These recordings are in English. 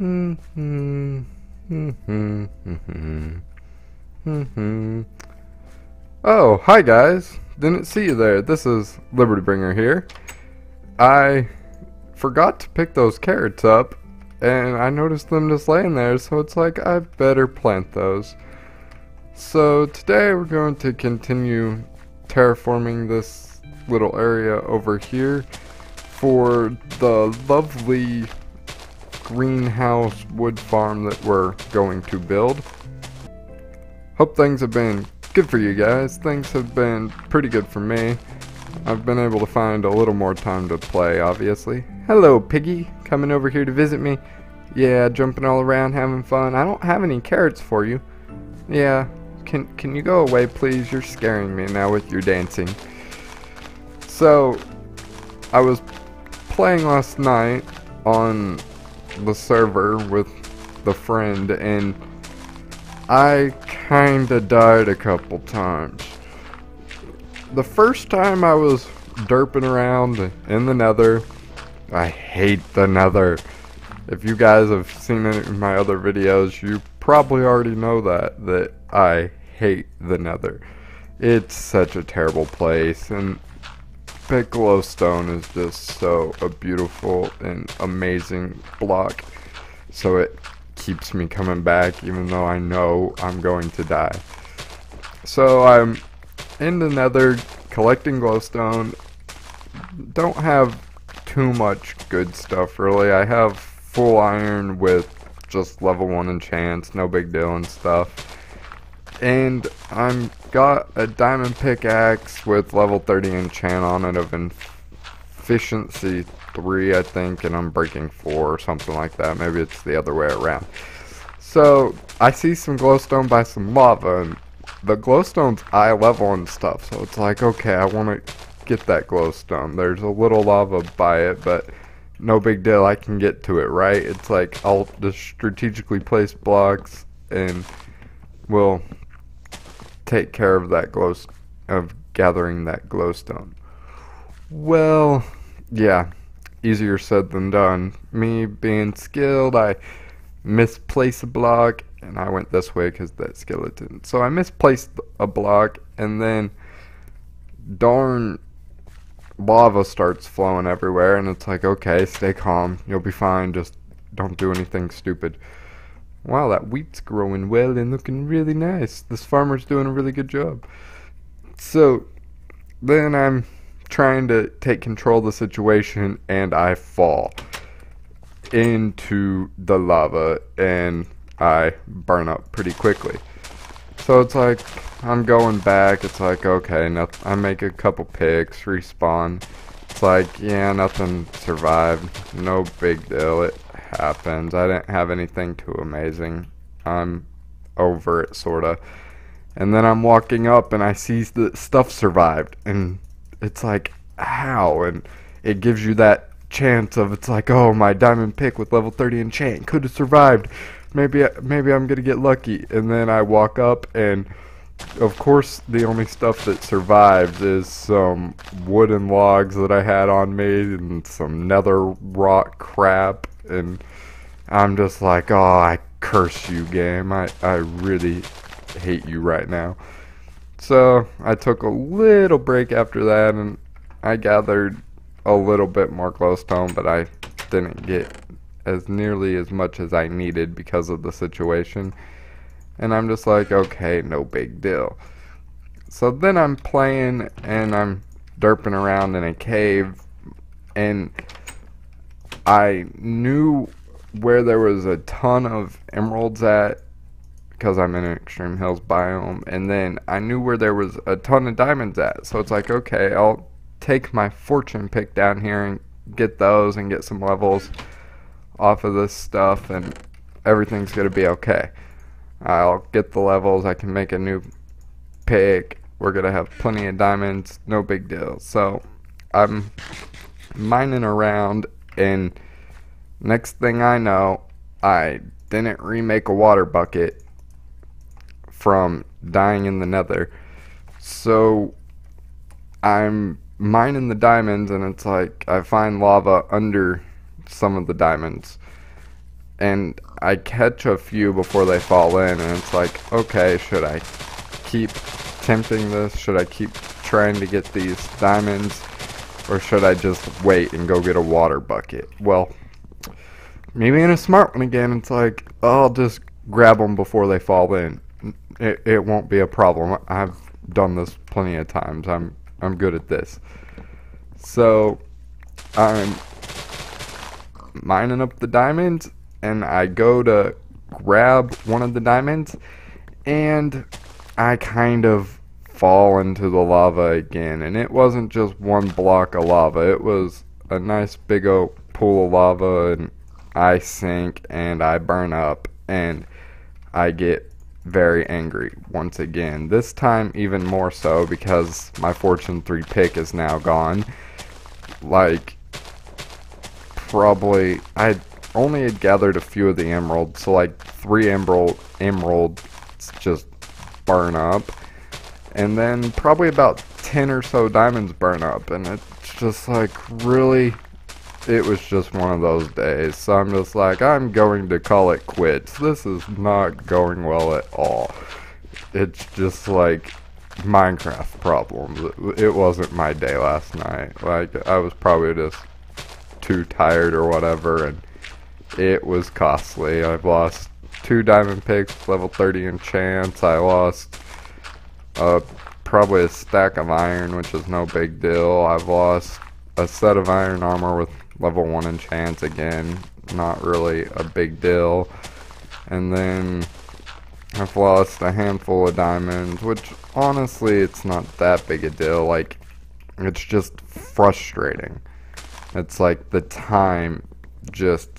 Oh, hi guys. Didn't see you there. This is Liberty Bringer here. I forgot to pick those carrots up, and I noticed them just laying there, so it's like I better plant those. So today we're going to continue terraforming this little area over here for the lovely greenhouse wood farm that we're going to build. Hope things have been good for you guys. Things have been pretty good for me. I've been able to find a little more time to play, obviously. Hello, Piggy. Coming over here to visit me. Yeah, jumping all around, having fun. I don't have any carrots for you. Yeah, can you go away, please? You're scaring me now with your dancing. So, I was playing last night on the server with the friend, and I kinda died a couple times. The first time I was derping around in the nether. I hate the nether. If you guys have seen it in my other videos, you probably already know that I hate the nether. It's such a terrible place, and Big Glowstone is just so a beautiful and amazing block. So it keeps me coming back even though I know I'm going to die. So I'm in the nether collecting glowstone. Don't have too much good stuff really. I have full iron with just level 1 enchants, no big deal and stuff. And I'm got a diamond pickaxe with level 30 enchant on it of efficiency 3, I think, and I'm breaking 4 or something like that. Maybe it's the other way around. So I see some glowstone by some lava, and the glowstone's eye level and stuff. So it's like, okay, I want to get that glowstone. There's a little lava by it, but no big deal. I can get to it, right? It's like I'll just strategically place blocks, and we'll take care of that gathering that glowstone. Well, yeah, easier said than done. Me being skilled, I misplaced a block, and I went this way because that skeleton. So I misplaced a block, and then darn lava starts flowing everywhere, and it's like, okay, stay calm, you'll be fine, just don't do anything stupid. Wow, that wheat's growing well and looking really nice. This farmer's doing a really good job. So then I'm trying to take control of the situation, and I fall into the lava and I burn up pretty quickly. So it's like I'm going back. It's like, okay, I make a couple picks, respawn. It's like, yeah, nothing survived, no big deal, it happens. I didn't have anything too amazing. I'm over it, sorta. And then I'm walking up and I see that stuff survived, and it's like, how? And it gives you that chance of, it's like, oh, my diamond pick with level 30 enchant could have survived. Maybe I'm gonna get lucky. And then I walk up, and of course the only stuff that survives is some wooden logs that I had on me and some nether rock crap, and I'm just like, oh, I curse you, game. I really hate you right now. So I took a little break after that, and I gathered a little bit more glowstone, but I didn't get as nearly as much as I needed because of the situation. And I'm just like, okay, no big deal. So then I'm playing and I'm derping around in a cave, and I knew where there was a ton of emeralds at because I'm in an extreme hills biome, and then I knew where there was a ton of diamonds at. So it's like, okay, I'll take my fortune pick down here and get those and get some levels off of this stuff, and everything's gonna be okay. I'll get the levels, I can make a new pick, we're gonna have plenty of diamonds, no big deal. So I'm mining around, and next thing I know, I didn't remake a water bucket from dying in the nether. So I'm mining the diamonds, and it's like I find lava under some of the diamonds, and I catch a few before they fall in, and it's like, okay, should I keep tempting this? Should I keep trying to get these diamonds, or should I just wait and go get a water bucket? Well, maybe in a smart one again, it's like, I'll just grab them before they fall in. It won't be a problem. I've done this plenty of times. I'm good at this. So I'm mining up the diamonds, and I go to grab one of the diamonds, and I kind of fall into the lava again. And it wasn't just one block of lava. It was a nice big old pool of lava, and I sink and I burn up, and I get very angry once again. This time even more so because my Fortune 3 pick is now gone. Like, probably I only had gathered a few of the emeralds, so like 3 emeralds just burn up, and then probably about 10 or so diamonds burn up, and it's just like, really, it was just one of those days. So I'm just like, I'm going to call it quits. This is not going well at all. It's just like Minecraft problems. It wasn't my day last night. Like, I was probably just too tired or whatever, and it was costly. I've lost 2 diamond picks, level 30 enchants. I lost probably a stack of iron, which is no big deal. I've lost a set of iron armor with level 1 enchants, again, not really a big deal. And then I've lost a handful of diamonds, which honestly, it's not that big a deal. Like, it's just frustrating. It's like the time just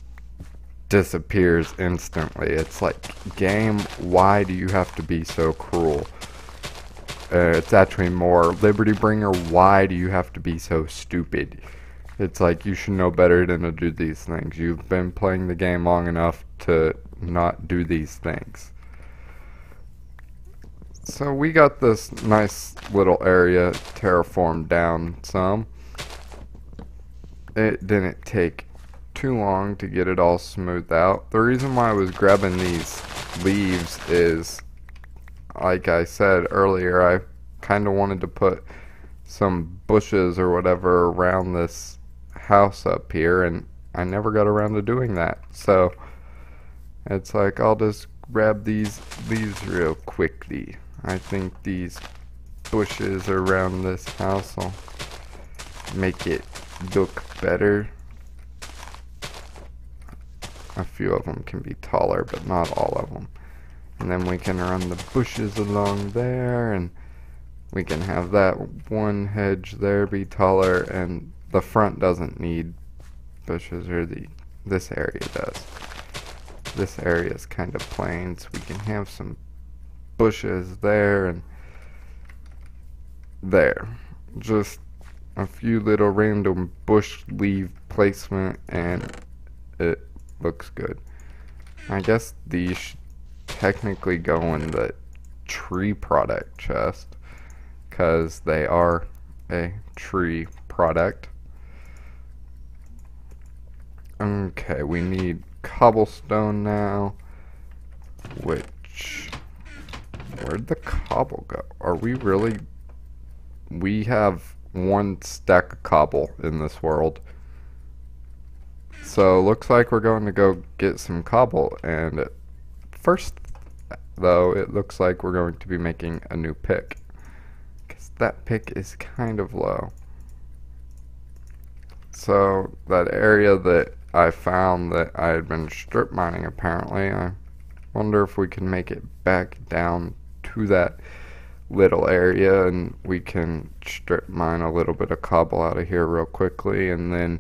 disappears instantly. It's like, game, why do you have to be so cruel? It's actually more, Liberty Bringer, why do you have to be so stupid? It's like, you should know better than to do these things. You've been playing the game long enough to not do these things. So we got this nice little area terraformed down some. It didn't take too long to get it all smoothed out. The reason why I was grabbing these leaves is, like I said earlier, I kind of wanted to put some bushes or whatever around this house up here, and I never got around to doing that. So it's like, I'll just grab these leaves real quickly. I think these bushes around this house will make it look better. A few of them can be taller, but not all of them. And then we can run the bushes along there, and we can have that one hedge there be taller, and the front doesn't need bushes, or this area does. This area is kind of plain, so we can have some bushes there and there. Just a few little random bush leaf placement, and it looks good. I guess these should technically go in the tree product chest, because they are a tree product. Okay, we need cobblestone now, which, where'd the cobble go? Are we really, we have 1 stack of cobble in this world. So looks like we're going to go get some cobble, and first though, it looks like we're going to be making a new pick, because that pick is kind of low. So that area that I found that I had been strip mining, apparently, I wonder if we can make it back down to that little area, and we can strip mine a little bit of cobble out of here real quickly, and then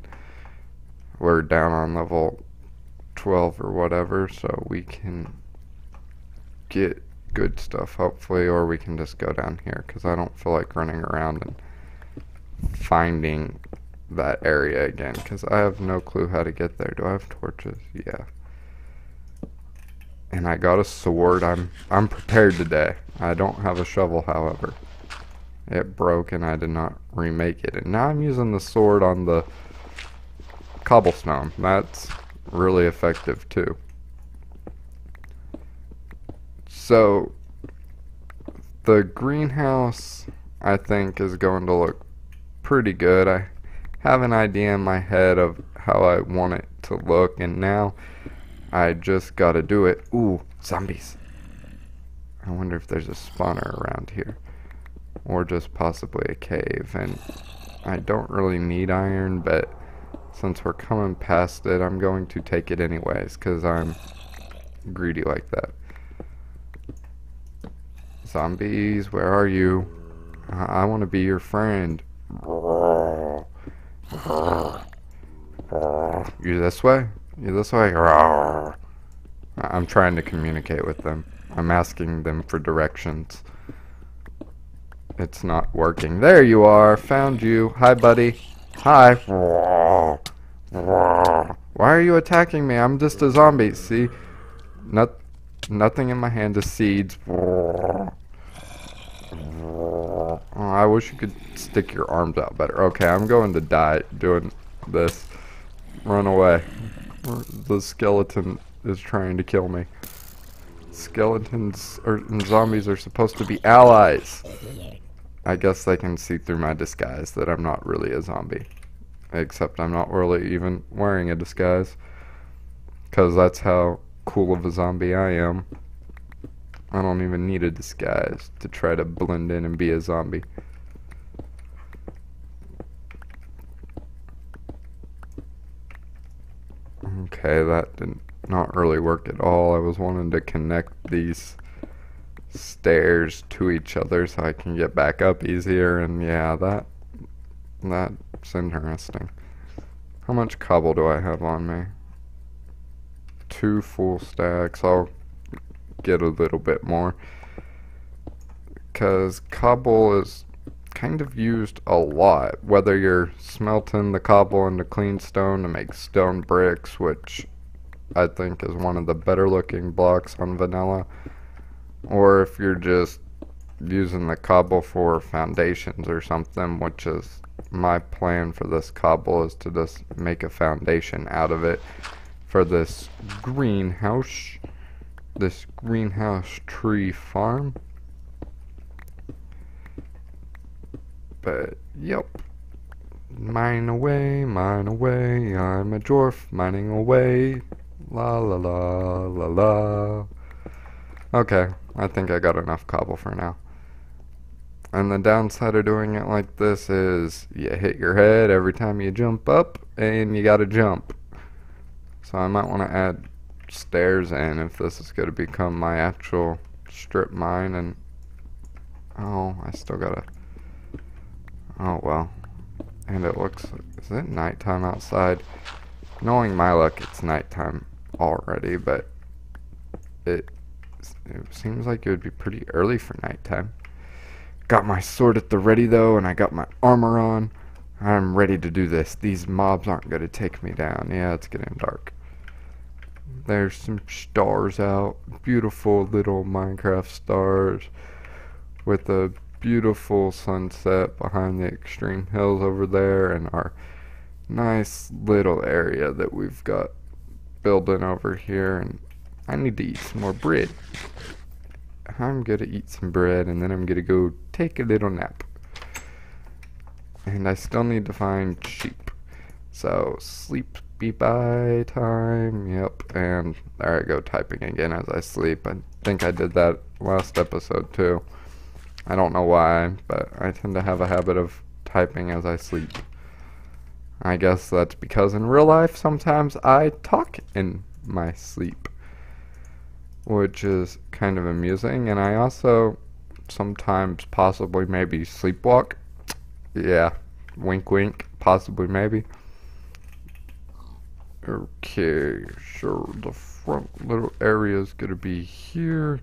we're down on level 12 or whatever, so we can get good stuff hopefully, or we can just go down here, because I don't feel like running around and finding that area again, because I have no clue how to get there. Do I have torches? Yeah. And I got a sword. I'm prepared today. I don't have a shovel, however. It broke and I did not remake it, and now I'm using the sword on the cobblestone. That's really effective too. So the greenhouse, I think, is going to look pretty good. I have an idea in my head of how I want it to look, and now I just gotta do it. Ooh, zombies. I wonder if there's a spawner around here, or just possibly a cave. And I don't really need iron, but since we're coming past it, I'm going to take it anyways, because I'm greedy like that. Zombies, where are you? I want to be your friend. You this way? You this way? I'm trying to communicate with them. I'm asking them for directions. It's not working. There you are. Found you. Hi, buddy. Hi. Why are you attacking me? I'm just a zombie. See? Nothing in my hand is seeds. Oh, I wish you could stick your arms out better. Okay, I'm going to die doing this. Run away. The skeleton is trying to kill me. Skeletons and zombies are supposed to be allies. I guess they can see through my disguise that I'm not really a zombie. Except I'm not really even wearing a disguise. Because that's how cool of a zombie I am. I don't even need a disguise to try to blend in and be a zombie. Okay, that did not really work at all. I was wanting to connect these stairs to each other so I can get back up easier, and yeah, that's interesting. How much cobble do I have on me? 2 full stacks. I'll get a little bit more, because cobble is kind of used a lot, whether you're smelting the cobble into clean stone to make stone bricks, which I think is one of the better looking blocks on vanilla, or if you're just using the cobble for foundations or something, which is my plan for this cobble, is to just make a foundation out of it for this greenhouse tree farm. But yep, mine away, I'm a dwarf mining away, la la la la la. Okay, I think I got enough cobble for now. And the downside of doing it like this is you hit your head every time you jump up, and you gotta jump. So I might want to add stairs in if this is going to become my actual strip mine. And oh, I still gotta, oh well. And it looks, is it nighttime outside? Knowing my luck, it's nighttime already, but it seems like it would be pretty early for nighttime. Got my sword at the ready though, and I got my armor on. I'm ready to do this. These mobs aren't going to take me down. Yeah, it's getting dark. There's some stars out. Beautiful little Minecraft stars with a beautiful sunset behind the extreme hills over there, and our nice little area that we've got building over here. And I need to eat some more bread. I'm gonna eat some bread, and then I'm gonna go take a little nap. And I still need to find sheep. So, sleepy bye time. Yep, and there I go typing again as I sleep. I think I did that last episode too. I don't know why, but I tend to have a habit of typing as I sleep. I guess that's because in real life sometimes I talk in my sleep, which is kind of amusing. And I also sometimes possibly maybe sleepwalk. Yeah, wink wink, possibly maybe. Okay, so the front little area is gonna be here,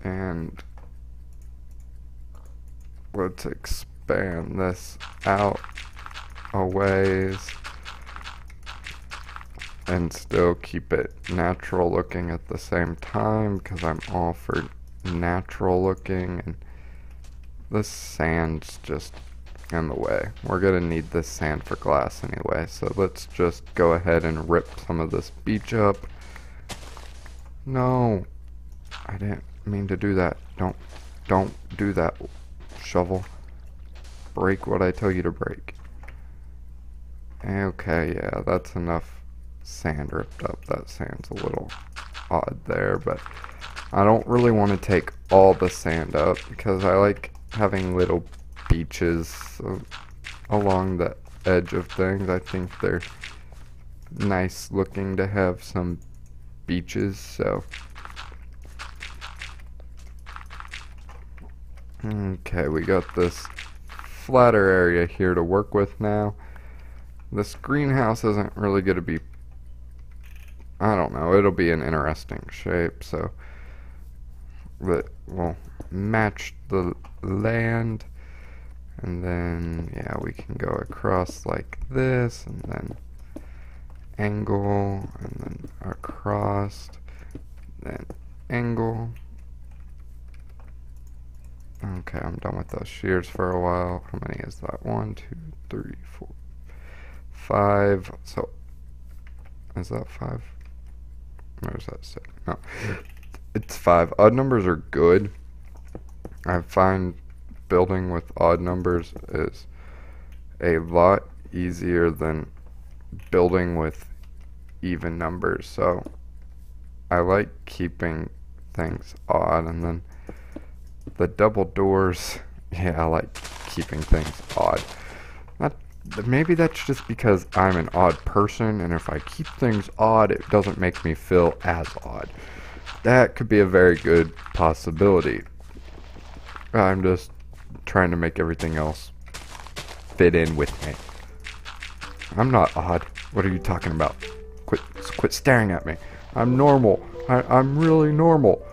and let's expand this out a ways and still keep it natural looking at the same time, because I'm all for natural looking, and this sand's just in the way. We're gonna need this sand for glass anyway, so let's just go ahead and rip some of this beach up. No, I didn't mean to do that. Don't do that, shovel. Break what I tell you to break. Okay, yeah, that's enough sand ripped up. That sand's a little odd there, but I don't really want to take all the sand up because I like having little beaches along the edge of things. I think they're nice looking to have some beaches, so. Okay, we got this flatter area here to work with now. This greenhouse isn't really going to be, I don't know, it'll be an interesting shape, so that will match the land, and then yeah, we can go across like this, and then angle, and then across, then angle. Okay, I'm done with those shears for a while. How many is that? 1, 2, 3, 4, 5. So, is that 5? Or is that 6? No, it's 5. Odd numbers are good. I find building with odd numbers is a lot easier than building with even numbers. So, I like keeping things odd, and then the double doors, yeah, I like keeping things odd. Maybe that's just because I'm an odd person, and if I keep things odd, it doesn't make me feel as odd. That could be a very good possibility. I'm just trying to make everything else fit in with me. I'm not odd. What are you talking about? Quit staring at me. I'm normal. I'm really normal.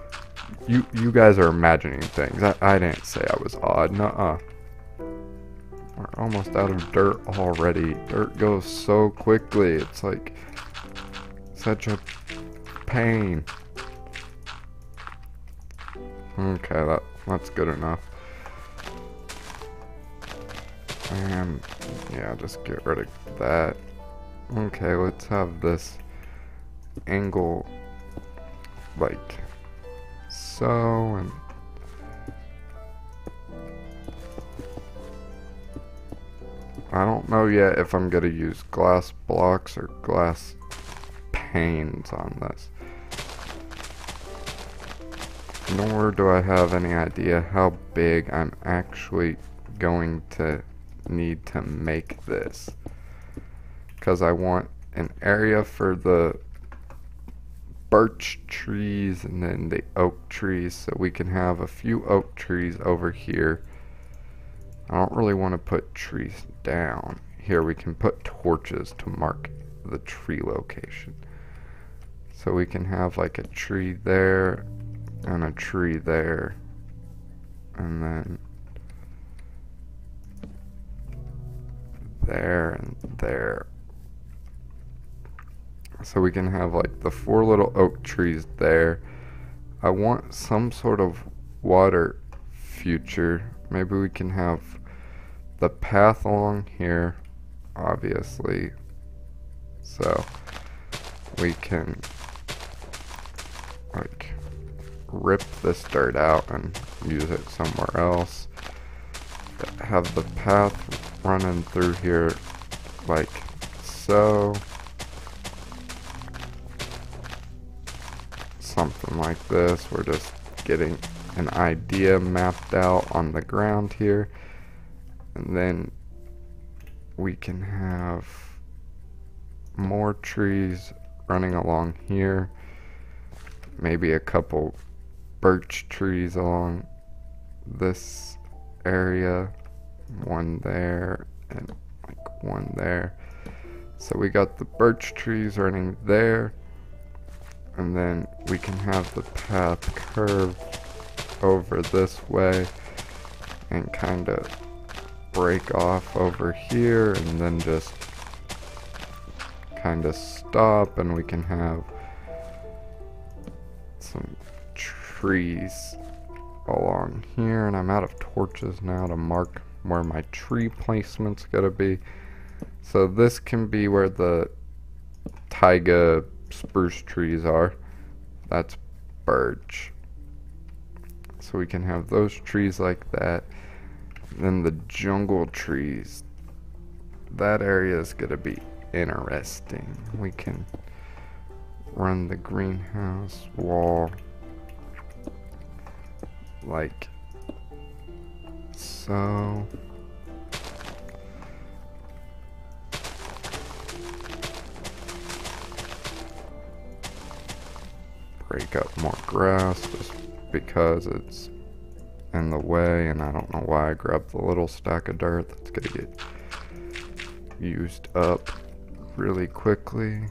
You guys are imagining things. I didn't say I was odd. Nuh-uh. We're almost out of dirt already. Dirt goes so quickly. It's like such a pain. Okay, that's good enough. And yeah, just get rid of that. Okay, let's have this angle like so, and I don't know yet if I'm gonna use glass blocks or glass panes on this. Nor do I have any idea how big I'm actually going to need to make this, because I want an area for the birch trees and then the oak trees, so we can have a few oak trees over here. I don't really want to put trees down. Here we can put torches to mark the tree location. So we can have like a tree there and a tree there, and then there and there. So we can have like the 4 little oak trees there. I want some sort of water feature. Maybe we can have the path along here, obviously. So we can like rip this dirt out and use it somewhere else. Have the path running through here like so. Something like this. We're just getting an idea mapped out on the ground here, and then we can have more trees running along here, maybe a couple birch trees along this area, one there and like one there. So we got the birch trees running there, and then we can have the path curve over this way and kind of break off over here, and then just kind of stop, and we can have some trees along here. And I'm out of torches now to mark where my tree placement's gonna be. So this can be where the taiga spruce trees are. That's birch. So we can have those trees like that. Then the jungle trees. That area is going to be interesting. We can run the greenhouse wall like so. Break up more grass just because it's in the way, and I don't know why I grabbed the little stack of dirt that's gonna get used up really quickly.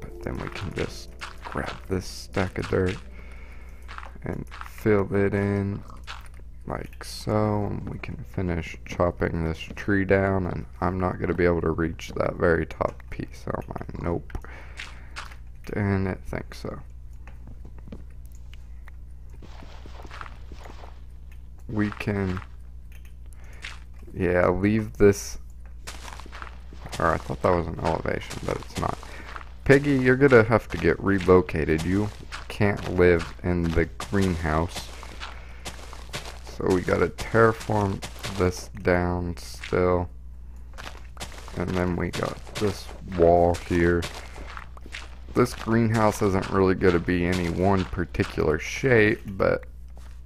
But then we can just grab this stack of dirt and fill it in like so, and we can finish chopping this tree down, and I'm not gonna be able to reach that very top piece, am I? Nope. Didn't think so. We can, yeah, leave this, or I thought that was an elevation, but it's not. Piggy, you're gonna have to get relocated. You can't live in the greenhouse. So we gotta terraform this down still. And then we got this wall here. This greenhouse isn't really gonna be any one particular shape, but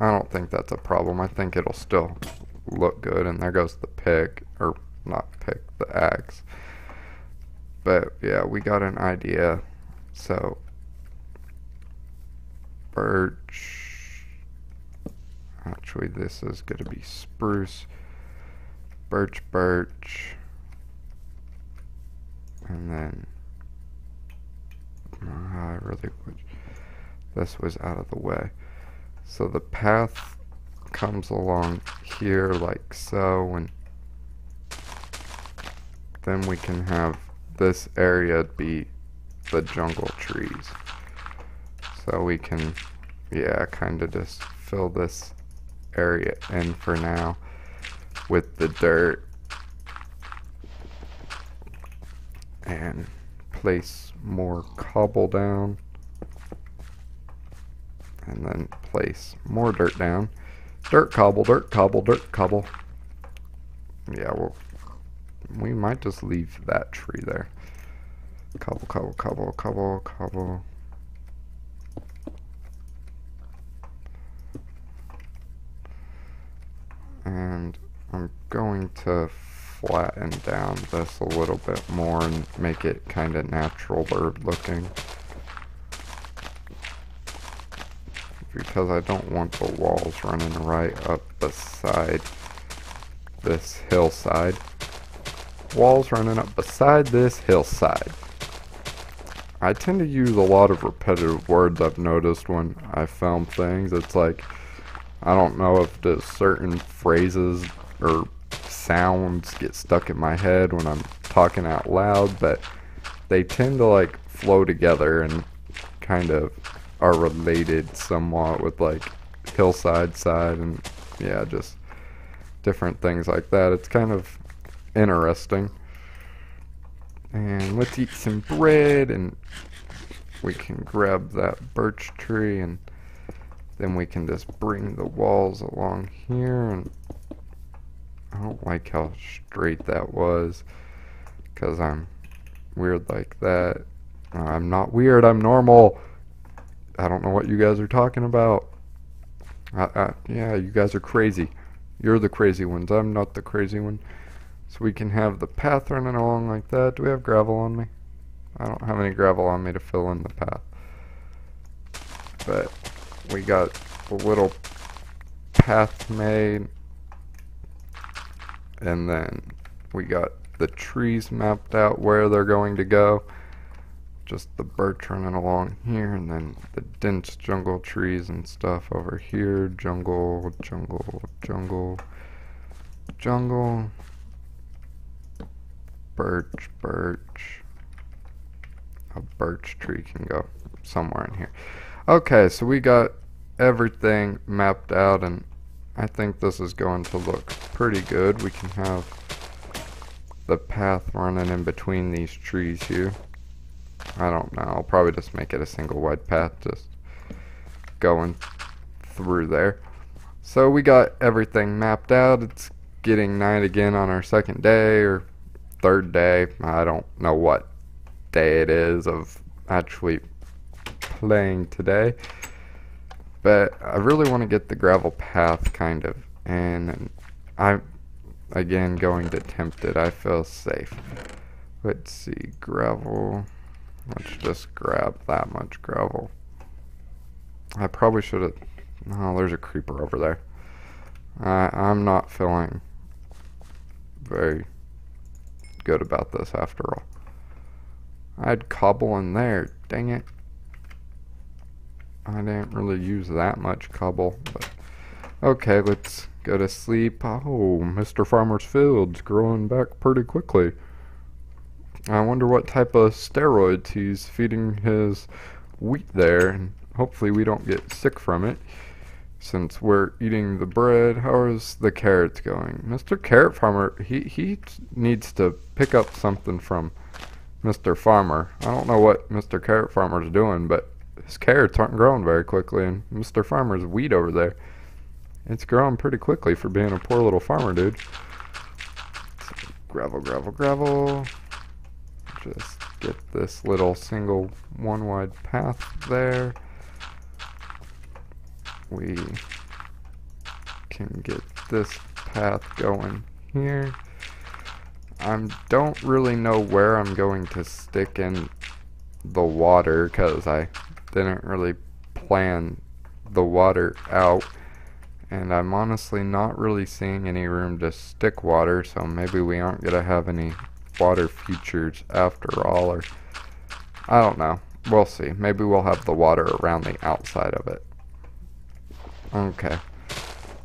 I don't think that's a problem. I think it'll still look good. And there goes the pick, or not pick, the axe. But yeah, we got an idea. So birch. Actually, this is going to be spruce. Birch. And then I really wish this was out of the way. So the path comes along here like so, and then we can have this area be the jungle trees. So we can, yeah, kind of just fill this area in for now with the dirt and place more cobble down. And then place more dirt down. Dirt cobble. Yeah, well, we might just leave that tree there. Cobble. And I'm going to flatten down this a little bit more and make it kind of natural bird looking. Because I don't want the walls running right up beside this hillside. Walls running up beside this hillside. I tend to use a lot of repetitive words I've noticed when I film things. It's like, I don't know if the certain phrases or sounds get stuck in my head when I'm talking out loud, but they tend to like flow together and kind of are related somewhat with like hillside side and yeah, just different things like that. It's kind of interesting. And let's eat some bread, and we can grab that birch tree, and then we can just bring the walls along here. And I don't like how straight that was because I'm weird like that. I'm not weird, I'm normal. I don't know what you guys are talking about. Yeah, you guys are crazy. You're the crazy ones. I'm not the crazy one. So we can have the path running along like that. Do we have gravel on me? I don't have any gravel on me to fill in the path. But we got a little path made. And then we got the trees mapped out where they're going to go. Just the birch running along here, and then the dense jungle trees and stuff over here. Jungle. Birch. A birch tree can go somewhere in here. Okay, so we got everything mapped out, and I think this is going to look pretty good. We can have the path running in between these trees here. I don't know, I'll probably just make it a single wide path, just going through there. So we got everything mapped out. It's getting night again on our second day or third day. I don't know what day it is of actually playing today. But I really want to get the gravel path kind of. And I'm, again, going to attempt it. I feel safe. Let's see. Gravel. Let's just grab that much gravel. I probably should have... Oh, there's a creeper over there. I'm not feeling very good about this after all. I had cobble in there. Dang it. I didn't really use that much cobble. But okay, let's go to sleep. Oh, Mr. Farmer's field's growing back pretty quickly. I wonder what type of steroids he's feeding his wheat there. And hopefully we don't get sick from it. Since we're eating the bread, how is the carrots going? Mr. Carrot Farmer, he needs to pick up something from Mr. Farmer. I don't know what Mr. Carrot Farmer's doing, but his carrots aren't growing very quickly, and Mr. Farmer's wheat over there, it's growing pretty quickly for being a poor little farmer, dude. So, gravel, gravel, gravel. Just get this little single one wide path there. We can get this path going here. I don't really know where I'm going to stick in the water because I didn't really plan the water out, and I'm honestly not really seeing any room to stick water, so maybe we aren't gonna have any water features after all, or I don't know. We'll see. Maybe we'll have the water around the outside of it. Okay,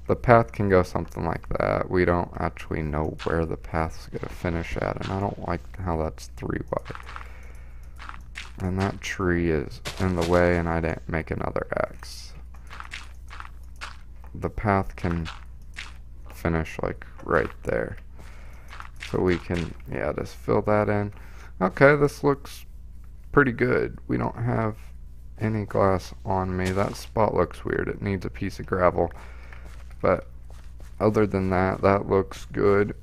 the path can go something like that. We don't actually know where the path's gonna finish at, and I don't like how that's 3 wide. And that tree is in the way, and I didn't make another X. The path can finish like right there. So we can, yeah, just fill that in. Okay, this looks pretty good. We don't have any glass on me. That spot looks weird. It needs a piece of gravel. But other than that, that looks good.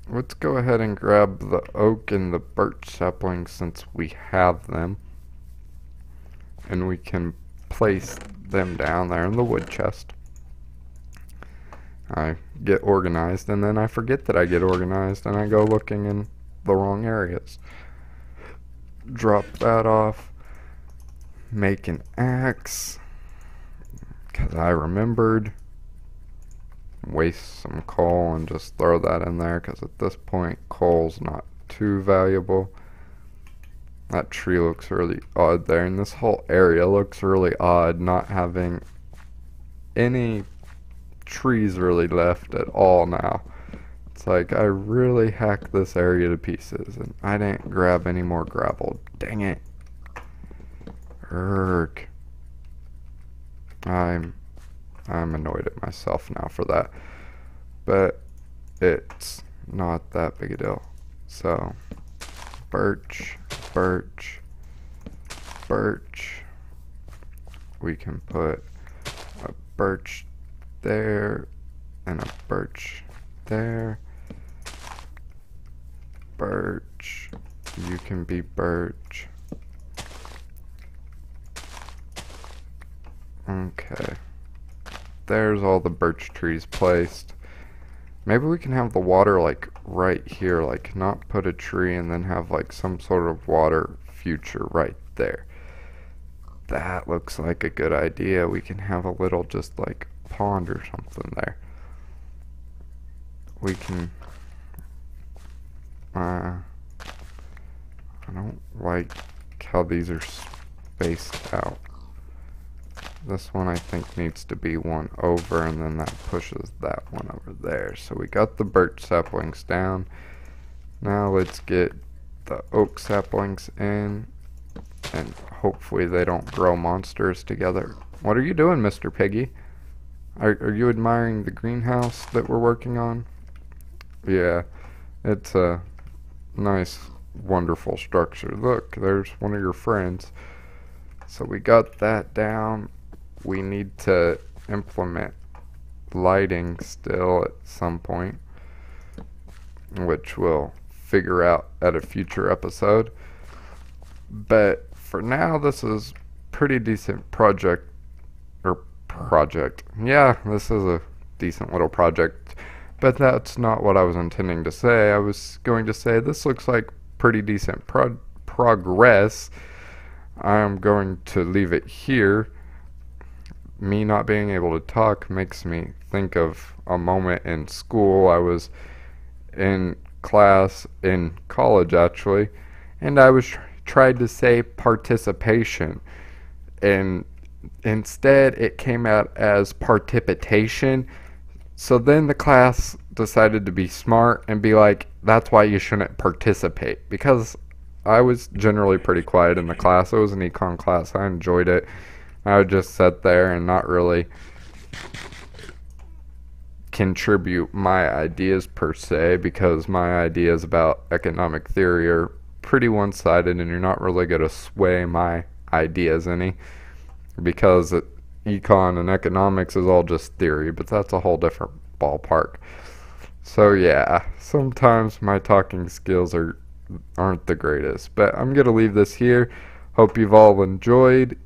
Let's go ahead and grab the oak and the birch saplings since we have them. And we can place them down there in the wood chest. I get organized and then I forget that I get organized and I go looking in the wrong areas. Drop that off. Make an axe, because I remembered. Waste some coal and just throw that in there, because at this point coal's not too valuable. That tree looks really odd there, and this whole area looks really odd, not having any trees really left at all now. It's like I really hacked this area to pieces and I didn't grab any more gravel. Dang it. Urgh. I'm annoyed at myself now for that, but it's not that big a deal. So birch, birch, birch. We can put a birch there and a birch there. Birch, you can be birch. Okay, there's all the birch trees placed. Maybe we can have the water like right here, like not put a tree and then have like some sort of water feature right there. That looks like a good idea. We can have a little just like pond or something there. We can I don't like how these are spaced out. This one I think needs to be one over, and then that pushes that one over there. So we got the birch saplings down. Now let's get the oak saplings in, and hopefully they don't grow monsters together. What are you doing, Mr. Piggy? Are you admiring the greenhouse that we're working on? Yeah, it's a nice, wonderful structure. Look, there's one of your friends. So we got that down. We need to implement lighting still at some point, which we'll figure out at a future episode. But for now, this is pretty decent project. Yeah, this is a decent little project, but that's not what I was intending to say. I was going to say this looks like pretty decent progress. I'm going to leave it here. Me not being able to talk makes me think of a moment in school. I was in class in college, actually, and I was tried to say participation, and instead it came out as partipitation. So then the class decided to be smart and be like, that's why you shouldn't participate, because I was generally pretty quiet in the class. It was an econ class. I enjoyed it. I would just sit there and not really contribute my ideas per se, because my ideas about economic theory are pretty one-sided and you're not really going to sway my ideas any, because econ and economics is all just theory, but that's a whole different ballpark. So yeah, sometimes my talking skills aren't the greatest, but I'm going to leave this here. Hope you've all enjoyed.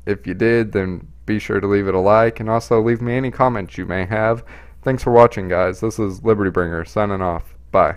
If you did, then be sure to leave it a like, and also leave me any comments you may have. Thanks for watching, guys. This is Liberty Bringer signing off. Bye.